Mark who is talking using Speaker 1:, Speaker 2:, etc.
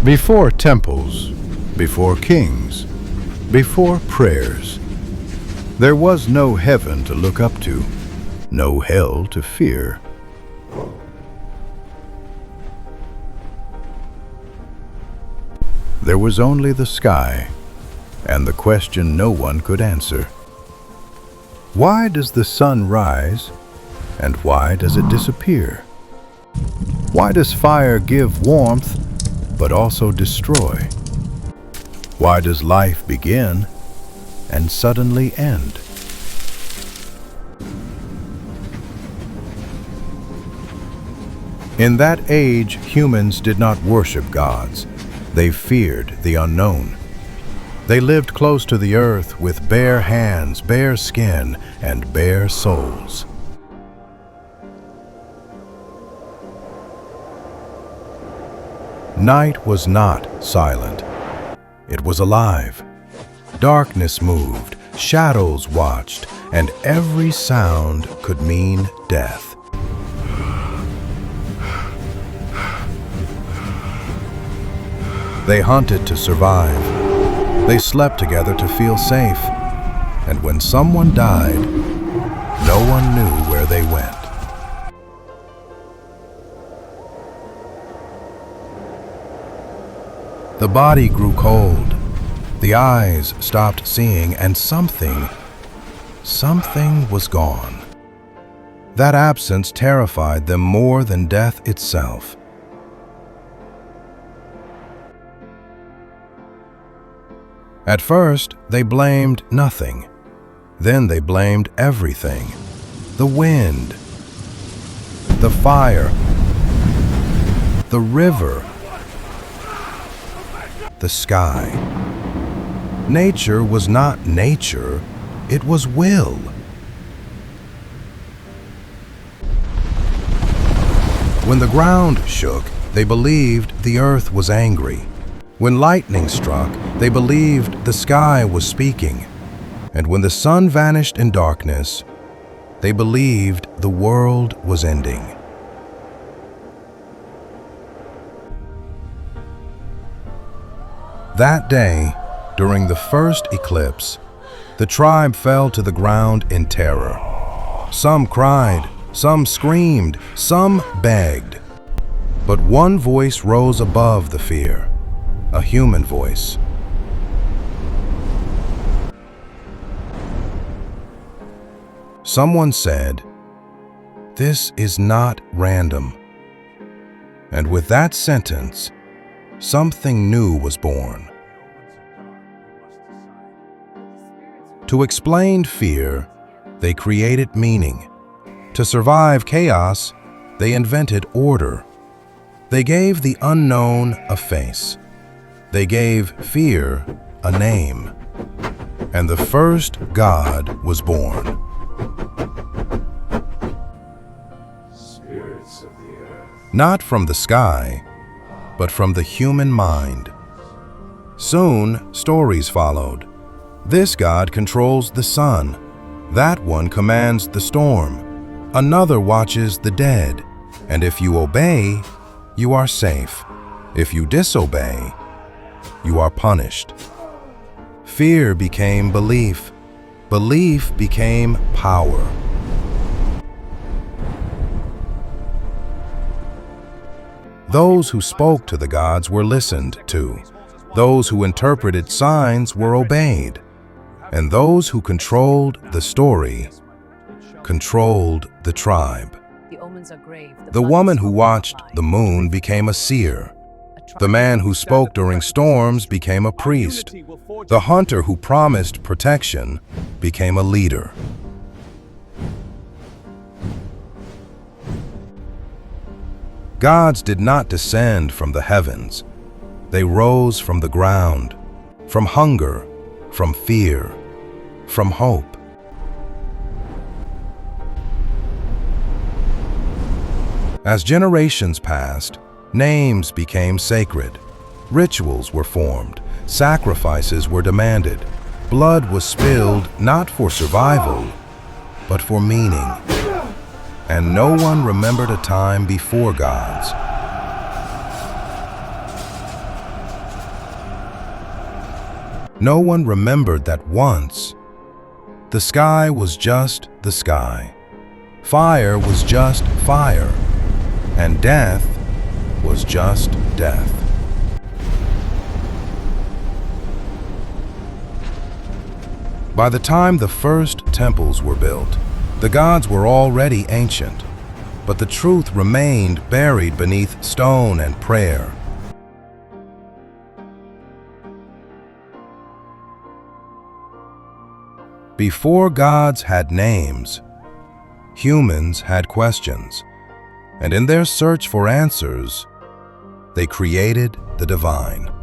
Speaker 1: Before temples, before kings, before prayers, there was no heaven to look up to, no hell to fear. There was only the sky, and the question no one could answer. Why does the sun rise, and why does it disappear? Why does fire give warmth, but also destroy? Why does life begin and suddenly end? In that age, humans did not worship gods. They feared the unknown. They lived close to the earth with bare hands, bare skin, and bare souls. Night was not silent. It was alive. Darkness moved, shadows watched, and every sound could mean death. They hunted to survive. They slept together to feel safe. And when someone died, no one knew where they went. The body grew cold. The eyes stopped seeing, and something was gone. That absence terrified them more than death itself. At first, they blamed nothing. Then they blamed everything. The wind, the fire, the river, the sky. Nature was not nature, it was will. When the ground shook, they believed the earth was angry. When lightning struck, they believed the sky was speaking. And when the sun vanished in darkness, they believed the world was ending. That day, during the first eclipse, the tribe fell to the ground in terror. Some cried, some screamed, some begged. But one voice rose above the fear. A human voice. Someone said, "This is not random." And with that sentence, something new was born. To explain fear, they created meaning. To survive chaos, they invented order. They gave the unknown a face. They gave fear a name, and the first God was born.
Speaker 2: Spirits of the earth.
Speaker 1: Not from the sky, but from the human mind. Soon, stories followed. This God controls the sun. That one commands the storm. Another watches the dead. And if you obey, you are safe. If you disobey, you are punished. Fear became belief. Belief became power. Those who spoke to the gods were listened to. Those who interpreted signs were obeyed. And those who controlled the story controlled the tribe. The woman who watched the moon became a seer. The man who spoke during storms became a priest. The hunter who promised protection became a leader. Gods did not descend from the heavens. They rose from the ground, from hunger, from fear, from hope. As generations passed, names became sacred. Rituals were formed. Sacrifices were demanded. Blood was spilled not for survival, but for meaning. And no one remembered a time before gods. No one remembered that once the sky was just the sky, fire was just fire, and death was just death. By the time the first temples were built, the gods were already ancient, but the truth remained buried beneath stone and prayer. Before gods had names, humans had questions, and in their search for answers, they created the divine.